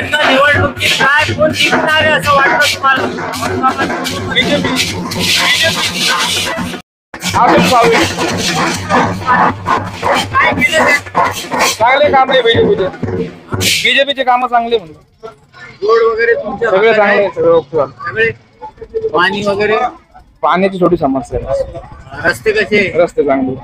यंदा निवडणुकीत काय कोण जिंकणार आहे असं वाटतं तुम्हाला? काय केलं ते? चांगले काम आहे बीजेपीचे काम चांगले म्हणून रोड वगैरे तुमच्या सगळे भागात आहे? चांगले सगळे पाणी वगैरे पाण्याची छोटी समस्या आहे रस्ते कसे? रस्ते चांगले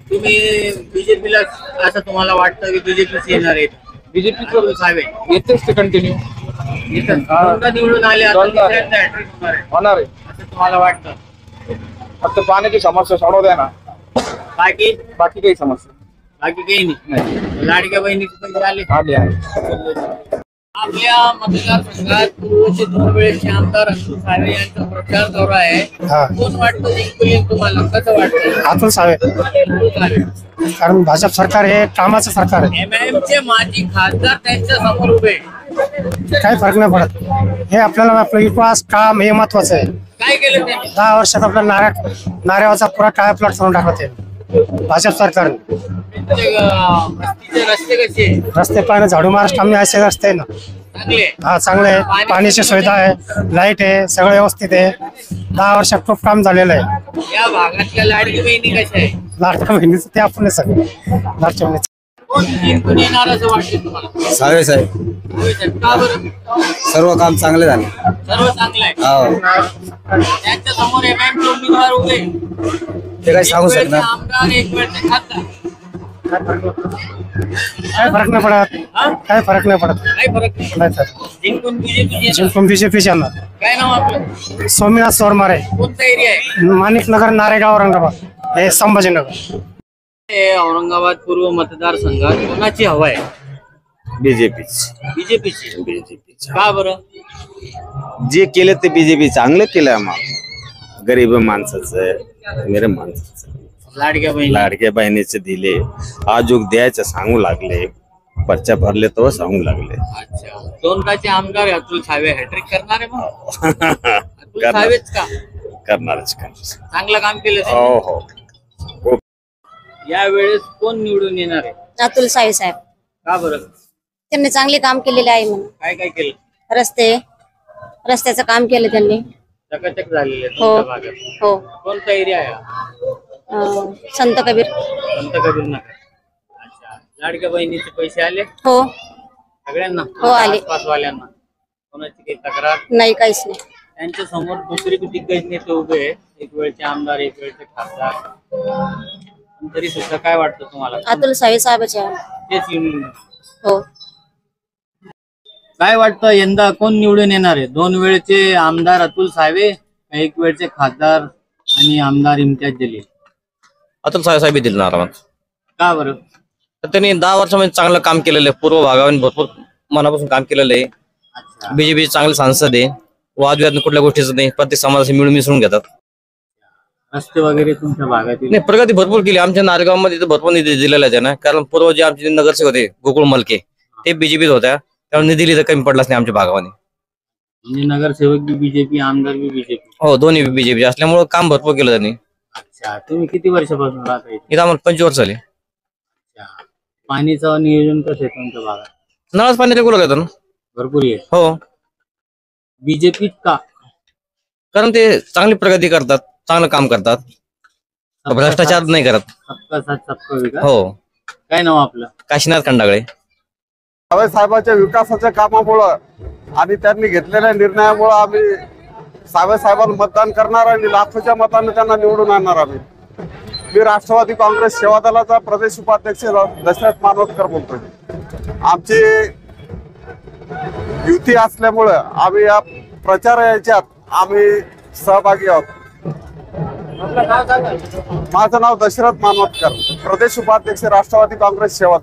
तुम्ही बीजेपीला असं तुम्हाला वाटतं की बीजेपीच येणार आहे? बीजेपीचं साहेब येतेच ते कंटिन्यू दोनदा निवडून आले आता दोनदा. तिसऱ्यांदा हॅट्रिक होणार आहे होणार आहे असं तुम्हाला वाटतं? फक्त पाण्याची समस्या सोडव द्या ना बाकी बाकी काही समस्या बाकी काही नाही. लाडक्या बहिणीचे पैसे आले? आली आहे आपल्या मतदारसंघात पूर्वचे 2 वेळेचे आमदार अतुल सावे यांचा प्रचार दौरा आहे. कोण वाटतं जिंकून तुम्हाला? कसं वाटतं? अतुल सावे, अतुल सावे. कारण भाजप सरकार हे कामाचं सरकार आहे. MIM चे माजी खासदार त्यांच्या समोर उभे, काही फरक नाही पडत. हे आपल्याला आपलं विश्वास काम हे महत्वाचं आहे. काय केलं त्यांनी? 10 वर्षात आपल्या नाऱ्याचा पुरा टाळा प्लॉट करून टाकला ते भाजप सरकारने. वस्तीचे रस्ते कसे? रस्ते पाणी झाडू महाराष्ट्र आम्ही असे रस्ते आहे ना. चांगले. हा चांगले आहे. पाण्याची सुविधा आहे, लाईट आहे, सगळं व्यवस्थित आहे. 10 वर्षात खूप काम झालेलं आहे. या भागातल्या लाडकी बहिणी कशा आहे? लाडक्या बहिणीचं ते आपण सगळे लाडक्या बहिणीचं. कोण जिंकून येणार असं वाटतं तुम्हाला? सावे साहेब, सावे साहेब. का बरं? सर्व काम चांगले झाले. सर्व चांगलं आहे. हो, त्यांच्या समोर MIM चे उमेदवार उभे, ते काही सांगू एक वेळचे शकणार. आमदार, एक वेळचे खासदार. काय फरक नाही पडत. हा? काय फरक नाही पडत. काही फरक नाही. नाही सर, जिंकून बीजेपी जिंकून बीजेपी यांना. काय नाव आपलं? सोमनाथ सोरमारे, कोणता एरिया आहे? माणिकनगर, नारेगाव, औरंगाबाद, हे संभाजीनगर. हे औरंगाबाद पूर्व मतदारसंघात कोणाची हवा आहे? बीजेपीची. का बरं? जे केलं ते बीजेपी चांगलं केलं आम्हाला. गरीब माणसाचं, मेरे माणसाचं, लाडक्या बहिणी. लाडक्या बहिणीचे दिले, आजूक द्यायचं सांगू लागले, पर्चा भरले तो सांगू लागले. अच्छा, 2 आमदार आहे अतुल सावे, हॅट्रिक करणार आहे मग? अतुल सावेच का? करणारच का? चांगलं काम केलं हो त्यांनी. हो. या वेळेस कोण निवडून येणार आहे? अतुल सावे साहेब. का बरं? त्यांनी चांगले काम केलेले आहे म्हणून. काय काय केलं? रस्त्याचं काम केलं त्यांनी. चकाचक झालेले हो. तुमच्या भागात. हो. कोणता एरिया आहे? संत कबीर. संत कबीर नगर. अच्छा, लाडक्या बहिणीचे पैसे आले हो. सगळ्यांना? हो, आले. आसपासवाल्यांना कोणाची काही तक्रार? नाही, काहीच नाही. त्यांच्या समोर दुसरे दिग्गज नेते उभे आहेत, एक वेळचे आमदार, एक वेळचे खासदार. पण तरी सुद्धा काय वाटतं तुम्हाला? अतुल सावे साहेबच आहे. तेच येऊन हो. काय वाटतं यंदा कोण निवडून येणार आहे? 2 वेळचे आमदार अतुल सावे, एक वेळचे खासदार आणि आमदार इम्तियाज जलील. अतुल साहेब दिले ना आरामात. का बरं? तर त्यांनी 10 वर्षामध्ये चांगलं काम केलेलं आहे. पूर्व भागावर भरपूर मनापासून काम केलेलं आहे. अच्छा. बीजेपी चांगले सांसद आहे. वादविवाद कुठल्या गोष्टीचं नाही, प्रत्येक समाजाशी मिळून मिसळून घेतात. रस्ते वगैरे तुमच्या भागातील? नाही, प्रगती भरपूर केली. आमच्या नारेगावमध्ये तर भरपूर निधी दिलेला आहे त्यांना. कारण पूर्व जे आमचे नगरसेवक होते गोकुळ मलके, ते बीजेपीत होत्या, त्यामुळे निधी दिली तर कमी पडलाच नाही आमच्या भागामध्ये. म्हणजे नगरसेवक बी बीजेपी, आमदार बी बीजेपी? हो, दोन्ही बीजेपी असल्यामुळे काम भरपूर केलं त्यांनी. अच्छा, तुम्ही किती वर्षापासून राहता इथे? इथं आम्हाला 25 वर्ष झाली. अच्छा, पाणीचं नियोजन कसं आहे तुमच्या भागात? नळाच पाणी रेग्युलर येतं ना. भरपूर आहे. हो, बीजेपी का? कारण ते चांगली प्रगती करतात, चांगलं काम करतात, भ्रष्टाचार नाही करत. सबका साथ सबका विकास. हो. काय नाव आपलं? काशीनाथ खंडागळे. सावे साहेबांच्या विकासाच्या कामामुळं आणि त्यांनी घेतलेल्या निर्णयामुळं आम्ही सावे साहेबांना मतदान करणार आणि लाखोच्या मतांना त्यांना निवडून आणणार. आम्ही मी राष्ट्रवादी काँग्रेस सेवा दलाचा प्रदेश उपाध्यक्ष दशरथ मानोतकर बोलतोय. आमची युती असल्यामुळं आम्ही या प्रचार याच्यात आम्ही सहभागी आहोत. माझं नाव दशरथ मानोतकर, प्रदेश उपाध्यक्ष राष्ट्रवादी काँग्रेस सेवा दल.